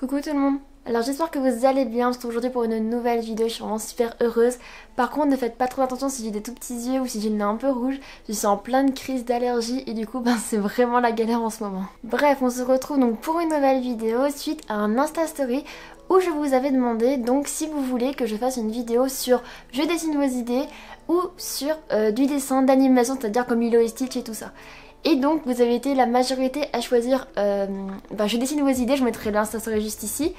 Coucou tout le monde. Alors j'espère que vous allez bien, on se retrouve aujourd'hui pour une nouvelle vidéo, je suis vraiment super heureuse. Par contre ne faites pas trop attention si j'ai des tout petits yeux ou si j'ai le nez un peu rouge, je suis en pleine crise d'allergie et du coup c'est vraiment la galère en ce moment. Bref, on se retrouve donc pour une nouvelle vidéo suite à un Insta Story où je vous avais demandé donc si vous voulez que je fasse une vidéo sur je dessine vos idées ou sur du dessin d'animation, c'est-à-dire comme Lilo et Stitch et tout ça. Et donc vous avez été la majorité à choisir je dessine vos idées, je mettrai l'Insta Story juste ici.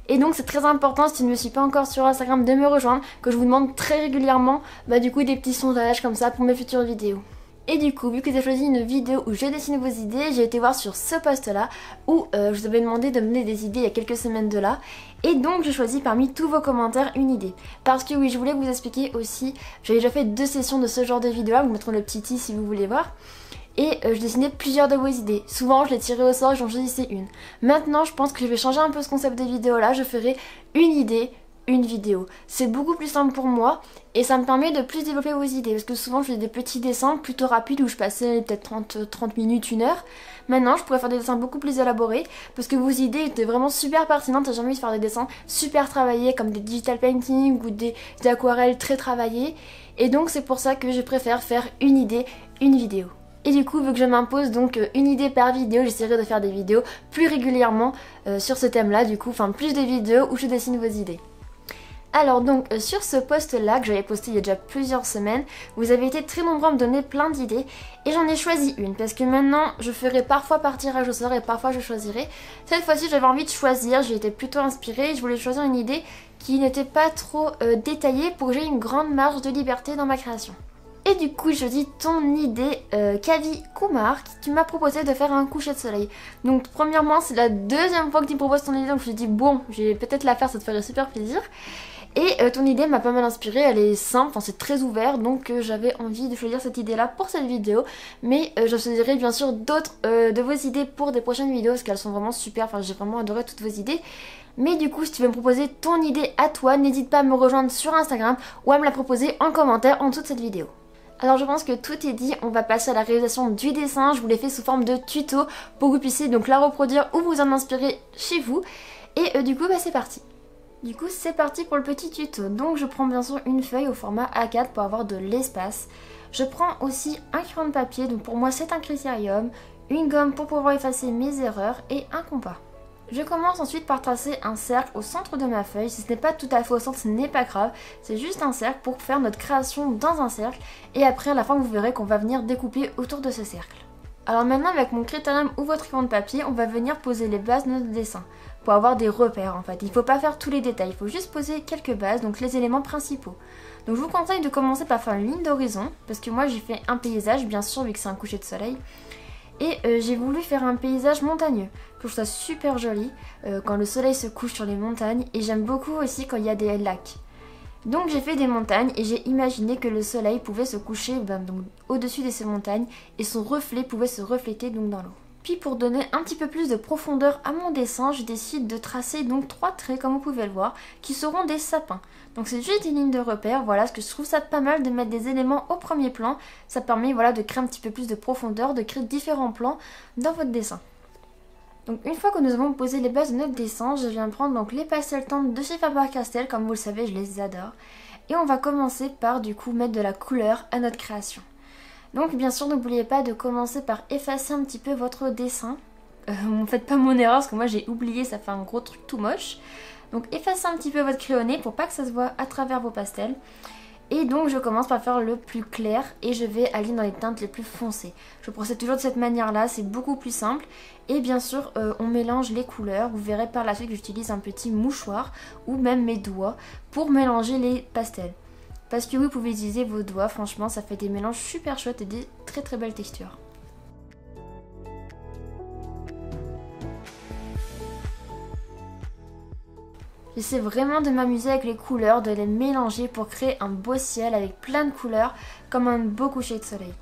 Et donc c'est très important si tu ne me suis pas encore sur Instagram de me rejoindre, que je vous demande très régulièrement du coup des petits sondages comme ça pour mes futures vidéos. Et du coup, vu que j'ai choisi une vidéo où je dessine vos idées, j'ai été voir sur ce post là où je vous avais demandé de me donner des idées il y a quelques semaines de là. Et donc j'ai choisi parmi tous vos commentaires une idée. Parce que oui, je voulais vous expliquer aussi, j'avais déjà fait 2 sessions de ce genre de vidéo là, vous mettrez le petit i si vous voulez voir. Et je dessinais plusieurs de vos idées. Souvent je les tirais au sort et j'en choisissais une. Maintenant je pense que je vais changer un peu ce concept des vidéos là. Je ferai une idée, une vidéo. C'est beaucoup plus simple pour moi et ça me permet de plus développer vos idées. Parce que souvent je faisais des petits dessins plutôt rapides où je passais peut-être 30 minutes, 1 heure. Maintenant je pourrais faire des dessins beaucoup plus élaborés parce que vos idées étaient vraiment super pertinentes. J'ai jamais envie de faire des dessins super travaillés comme des digital painting ou des aquarelles très travaillées. Et donc c'est pour ça que je préfère faire une idée, une vidéo. Et du coup, vu que je m'impose donc une idée par vidéo, j'essaierai de faire des vidéos plus régulièrement sur ce thème-là, du coup, enfin plus de vidéos où je dessine vos idées. Alors donc sur ce post-là que j'avais posté il y a déjà plusieurs semaines, vous avez été très nombreux à me donner plein d'idées et j'en ai choisi une parce que maintenant je ferai parfois par tirage au sort et parfois je choisirai. Cette fois-ci j'avais envie de choisir, j'ai été plutôt inspirée, je voulais choisir une idée qui n'était pas trop détaillée pour que j'ai une grande marge de liberté dans ma création. Et du coup je dis ton idée Kavi Kumar qui tu m'as proposé de faire un coucher de soleil. Donc premièrement c'est la deuxième fois que tu me proposes ton idée, donc je me dis bon je vais peut-être la faire, ça te ferait super plaisir. Et ton idée m'a pas mal inspirée, elle est simple, enfin c'est très ouvert, donc j'avais envie de choisir cette idée là pour cette vidéo. Mais je choisirai bien sûr d'autres de vos idées pour des prochaines vidéos parce qu'elles sont vraiment super, enfin j'ai vraiment adoré toutes vos idées. Mais du coup si tu veux me proposer ton idée à toi, n'hésite pas à me rejoindre sur Instagram ou à me la proposer en commentaire en dessous de cette vidéo. Alors je pense que tout est dit, on va passer à la réalisation du dessin, je vous l'ai fait sous forme de tuto pour que vous puissiez donc la reproduire ou vous en inspirer chez vous. Et du coup c'est parti. Du coup c'est parti pour le petit tuto. Donc je prends bien sûr une feuille au format A4 pour avoir de l'espace. Je prends aussi un crayon de papier, donc pour moi c'est un critérium, une gomme pour pouvoir effacer mes erreurs et un compas. Je commence ensuite par tracer un cercle au centre de ma feuille. Si ce n'est pas tout à fait au centre, ce n'est pas grave. C'est juste un cercle pour faire notre création dans un cercle. Et après, à la fin, vous verrez qu'on va venir découper autour de ce cercle. Alors maintenant, avec mon critérium ou votre crayon de papier, on va venir poser les bases de notre dessin. Pour avoir des repères en fait. Il ne faut pas faire tous les détails, il faut juste poser quelques bases, donc les éléments principaux. Donc je vous conseille de commencer par faire une ligne d'horizon. Parce que moi j'ai fait un paysage, bien sûr, vu que c'est un coucher de soleil. Et j'ai voulu faire un paysage montagneux. Je trouve ça super joli quand le soleil se couche sur les montagnes. Et j'aime beaucoup aussi quand il y a des lacs. Donc j'ai fait des montagnes et j'ai imaginé que le soleil pouvait se coucher au-dessus de ces montagnes. Et son reflet pouvait se refléter donc dans l'eau. Puis pour donner un petit peu plus de profondeur à mon dessin, je décide de tracer donc 3 traits comme vous pouvez le voir, qui seront des sapins. Donc c'est juste des lignes de repère, voilà, parce que je trouve ça pas mal de mettre des éléments au premier plan. Ça permet voilà, de créer un petit peu plus de profondeur, de créer différents plans dans votre dessin. Donc une fois que nous avons posé les bases de notre dessin, je viens prendre donc les pastels tendres de chez Faber-Castell, comme vous le savez je les adore. Et on va commencer par du coup mettre de la couleur à notre création. Donc bien sûr n'oubliez pas de commencer par effacer un petit peu votre dessin. Ne faites pas mon erreur parce que moi j'ai oublié, ça fait un gros truc tout moche. Donc effacez un petit peu votre crayonné pour pas que ça se voit à travers vos pastels. Et donc je commence par faire le plus clair et je vais aller dans les teintes les plus foncées. Je procède toujours de cette manière là, c'est beaucoup plus simple. Et bien sûr on mélange les couleurs, vous verrez par la suite que j'utilise un petit mouchoir ou même mes doigts pour mélanger les pastels. Parce que oui, vous pouvez utiliser vos doigts, franchement ça fait des mélanges super chouettes et des très très belles textures. J'essaie vraiment de m'amuser avec les couleurs, de les mélanger pour créer un beau ciel avec plein de couleurs comme un beau coucher de soleil.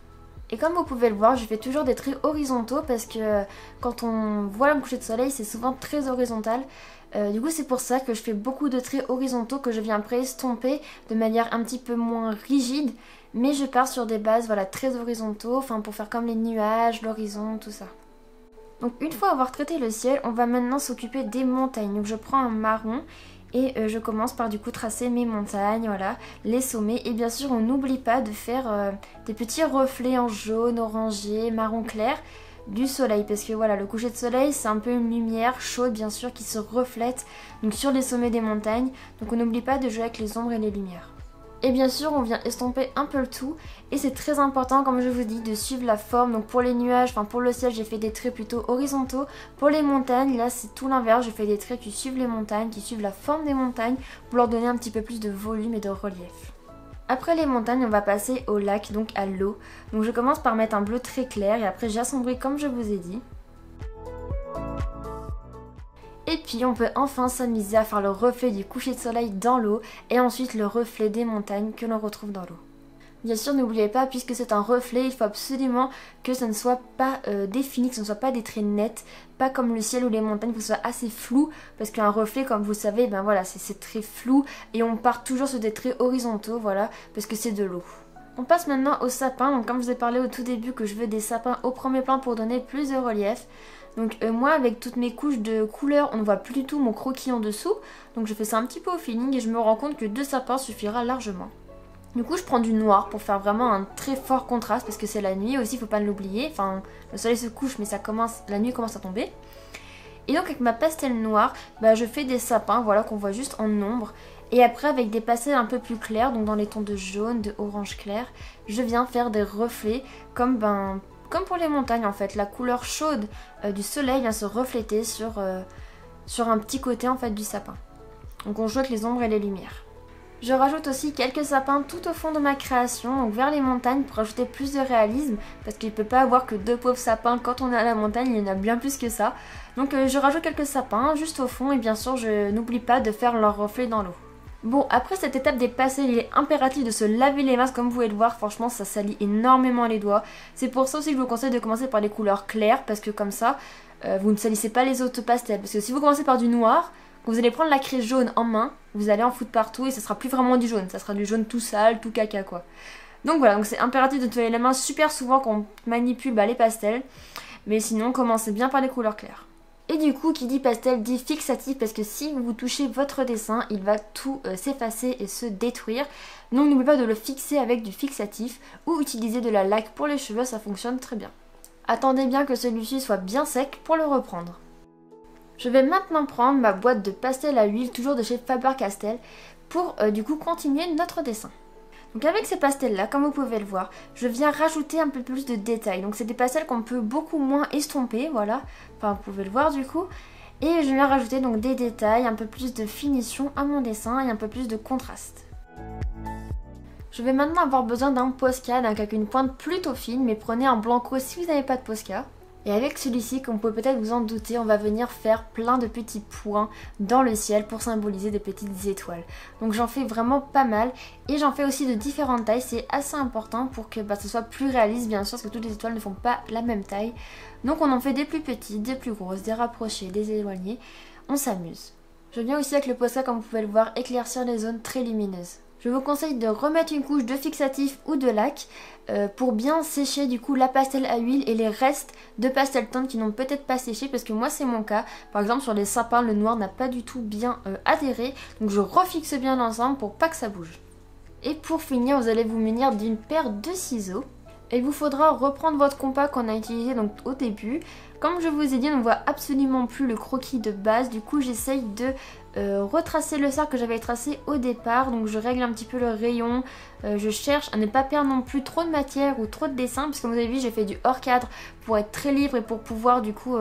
Et comme vous pouvez le voir, je fais toujours des traits horizontaux parce que quand on voit un coucher de soleil, c'est souvent très horizontal. Du coup c'est pour ça que je fais beaucoup de traits horizontaux que je viens après estomper de manière un petit peu moins rigide. Mais je pars sur des bases voilà, très horizontaux, enfin pour faire comme les nuages, l'horizon, tout ça. Donc une fois avoir traité le ciel, on va maintenant s'occuper des montagnes. Donc je prends un marron et je commence par du coup tracer mes montagnes, voilà, les sommets. Et bien sûr on n'oublie pas de faire des petits reflets en jaune, orangé, marron clair du soleil. Parce que voilà, le coucher de soleil c'est un peu une lumière chaude bien sûr qui se reflète donc sur les sommets des montagnes. Donc on n'oublie pas de jouer avec les ombres et les lumières. Et bien sûr on vient estomper un peu le tout et c'est très important comme je vous dis de suivre la forme. Donc pour les nuages, enfin pour le ciel j'ai fait des traits plutôt horizontaux. Pour les montagnes là c'est tout l'inverse, je fais des traits qui suivent les montagnes, qui suivent la forme des montagnes pour leur donner un petit peu plus de volume et de relief. Après les montagnes on va passer au lac, donc à l'eau. Donc je commence par mettre un bleu très clair et après j'assombris comme je vous ai dit. Et puis on peut enfin s'amuser à faire le reflet du coucher de soleil dans l'eau et ensuite le reflet des montagnes que l'on retrouve dans l'eau. Bien sûr n'oubliez pas, puisque c'est un reflet, il faut absolument que ça ne soit pas défini, que ce ne soit pas des traits nets, pas comme le ciel ou les montagnes, que ce soit assez flou, parce qu'un reflet comme vous savez, ben voilà, c'est très flou et on part toujours sur des traits horizontaux, voilà, parce que c'est de l'eau. On passe maintenant au sapin. Donc comme je vous ai parlé au tout début que je veux des sapins au premier plan pour donner plus de relief. Donc moi avec toutes mes couches de couleurs on ne voit plus du tout mon croquis en dessous. Donc je fais ça un petit peu au feeling et je me rends compte que 2 sapins suffira largement. Du coup je prends du noir pour faire vraiment un très fort contraste parce que c'est la nuit aussi, il faut pas l'oublier. Enfin le soleil se couche mais la nuit commence à tomber. Et donc avec ma pastel noire, bah, je fais des sapins, voilà, qu'on voit juste en ombre. Et après avec des pastels un peu plus clairs, donc dans les tons de jaune, de orange clair, je viens faire des reflets comme pour les montagnes en fait. La couleur chaude du soleil vient se refléter sur un petit côté en fait du sapin. Donc on joue avec les ombres et les lumières. Je rajoute aussi quelques sapins tout au fond de ma création, donc vers les montagnes pour ajouter plus de réalisme, parce qu'il ne peut pas avoir que 2 pauvres sapins quand on est à la montagne, il y en a bien plus que ça. Donc je rajoute quelques sapins juste au fond et bien sûr je n'oublie pas de faire leur reflet dans l'eau. Bon, après cette étape des pastels, il est impératif de se laver les mains comme vous pouvez le voir, franchement ça salit énormément les doigts. C'est pour ça aussi que je vous conseille de commencer par les couleurs claires, parce que comme ça, vous ne salissez pas les autres pastels. Parce que si vous commencez par du noir, quand vous allez prendre la craie jaune en main, vous allez en foutre partout et ça sera plus vraiment du jaune, ça sera du jaune tout sale, tout caca quoi. Donc voilà, donc c'est impératif de nettoyer les mains super souvent quand on manipule les pastels, mais sinon commencez bien par les couleurs claires. Et du coup, qui dit pastel dit fixatif, parce que si vous touchez votre dessin, il va tout s'effacer et se détruire. Donc n'oubliez pas de le fixer avec du fixatif ou utiliser de la laque pour les cheveux, ça fonctionne très bien. Attendez bien que celui-ci soit bien sec pour le reprendre. Je vais maintenant prendre ma boîte de pastel à huile, toujours de chez Faber-Castell, pour du coup continuer notre dessin. Donc avec ces pastels là, comme vous pouvez le voir, je viens rajouter un peu plus de détails. Donc c'est des pastels qu'on peut beaucoup moins estomper, voilà, enfin vous pouvez le voir du coup. Et je viens rajouter donc des détails, un peu plus de finition à mon dessin et un peu plus de contraste. Je vais maintenant avoir besoin d'un Posca, donc avec une pointe plutôt fine, mais prenez un Blanco si vous n'avez pas de Posca. Et avec celui-ci, comme vous pouvez peut-être vous en douter, on va venir faire plein de petits points dans le ciel pour symboliser des petites étoiles. Donc j'en fais vraiment pas mal et j'en fais aussi de différentes tailles, c'est assez important pour que ce soit plus réaliste bien sûr, parce que toutes les étoiles ne font pas la même taille. Donc on en fait des plus petites, des plus grosses, des rapprochées, des éloignées, on s'amuse. Je viens aussi avec le Posca, comme vous pouvez le voir, éclaircir les zones très lumineuses. Je vous conseille de remettre une couche de fixatif ou de laque pour bien sécher du coup la pastel à huile et les restes de pastel tendre qui n'ont peut-être pas séché, parce que moi c'est mon cas. Par exemple sur les sapins le noir n'a pas du tout bien adhéré, donc je refixe bien l'ensemble pour pas que ça bouge. Et pour finir vous allez vous munir d'une paire de ciseaux. Et il vous faudra reprendre votre compas qu'on a utilisé donc au début. Comme je vous ai dit, on ne voit absolument plus le croquis de base. Du coup, j'essaye de retracer le cercle que j'avais tracé au départ. Donc je règle un petit peu le rayon. Je cherche à ne pas perdre non plus trop de matière ou trop de dessin. Parce que comme vous avez vu, j'ai fait du hors cadre pour être très libre et pour pouvoir du coup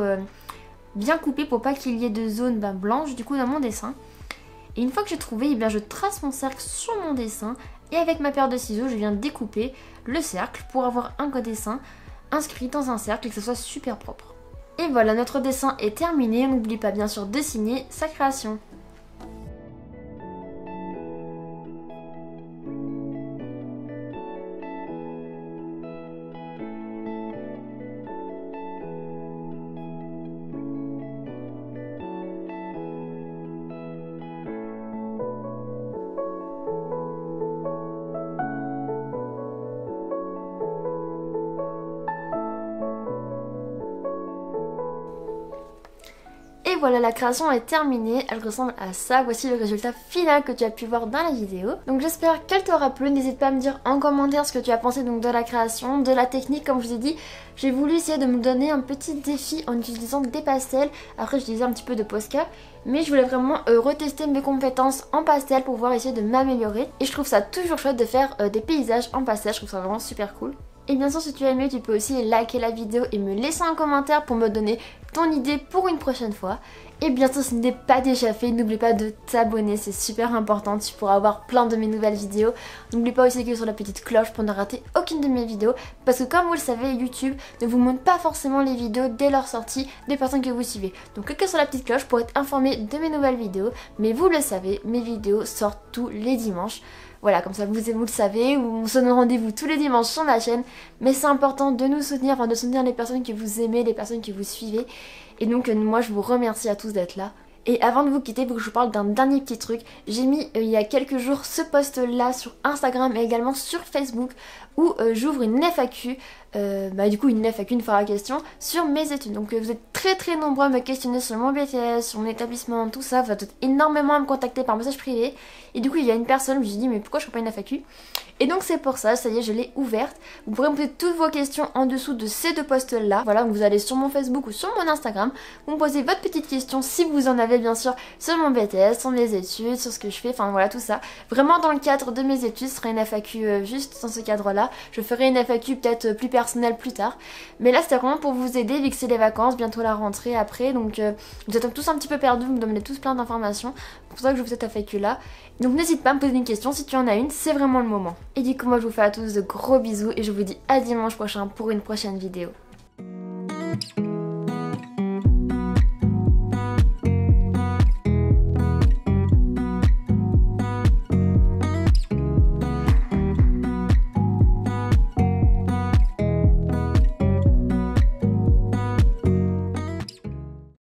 bien couper pour pas qu'il y ait de zones blanches du coup dans mon dessin. Et une fois que j'ai trouvé, eh bien, je trace mon cercle sur mon dessin. Et avec ma paire de ciseaux, je viens découper le cercle pour avoir un dessin inscrit dans un cercle et que ce soit super propre. Et voilà, notre dessin est terminé. On n'oublie pas bien sûr de signer sa création. voilà, la création est terminée, elle ressemble à ça. Voici le résultat final que tu as pu voir dans la vidéo. Donc j'espère qu'elle t'aura plu, n'hésite pas à me dire en commentaire ce que tu as pensé donc de la création, de la technique. Comme je vous ai dit, j'ai voulu essayer de me donner un petit défi en utilisant des pastels. Après j'utilisais un petit peu de Posca, mais je voulais vraiment retester mes compétences en pastel pour pouvoir essayer de m'améliorer. Et je trouve ça toujours chouette de faire des paysages en pastel, je trouve ça vraiment super cool. Et bien sûr, si tu as aimé, tu peux aussi liker la vidéo et me laisser un commentaire pour me donner ton idée pour une prochaine fois. Et bien sûr, si ce n'est pas déjà fait, n'oublie pas de t'abonner, c'est super important, tu pourras avoir plein de mes nouvelles vidéos. N'oublie pas aussi de cliquer sur la petite cloche pour ne rater aucune de mes vidéos, parce que comme vous le savez, YouTube ne vous montre pas forcément les vidéos dès leur sortie des personnes que vous suivez. Donc cliquez sur la petite cloche pour être informé de mes nouvelles vidéos, mais vous le savez, mes vidéos sortent tous les dimanches. Voilà, comme ça vous le savez, on se donne rendez-vous tous les dimanches sur ma chaîne. Mais c'est important de nous soutenir, enfin de soutenir les personnes que vous aimez, les personnes que vous suivez. Et donc moi je vous remercie à tous d'être là. Et avant de vous quitter, pour que je vous parle d'un dernier petit truc, j'ai mis il y a quelques jours ce post là sur Instagram et également sur Facebook où j'ouvre une FAQ, du coup une FAQ, une fois la question, sur mes études. Donc vous êtes très nombreux à me questionner sur mon BTS, sur mon établissement, tout ça, vous êtes énormément à me contacter par message privé. Et du coup il y a une personne, je me suis dit mais pourquoi je fais pas une FAQ? Et donc c'est pour ça, ça y est, je l'ai ouverte. Vous pourrez me poser toutes vos questions en dessous de ces deux posts là. Voilà, donc vous allez sur mon Facebook ou sur mon Instagram, vous me posez votre petite question si vous en avez bien sûr sur mon BTS, sur mes études, sur ce que je fais, enfin voilà tout ça. Vraiment dans le cadre de mes études, ce sera une FAQ juste dans ce cadre là. Je ferai une FAQ peut-être plus personnelle plus tard. Mais là c'était vraiment pour vous aider vu que c'est les vacances, bientôt la rentrée après. Donc vous êtes tous un petit peu perdus, vous me demandez tous plein d'informations. C'est pour ça que je vous fais cette FAQ là. Donc n'hésite pas à me poser une question si tu en as une, c'est vraiment le moment. Et du coup moi je vous fais à tous de gros bisous et je vous dis à dimanche prochain pour une prochaine vidéo.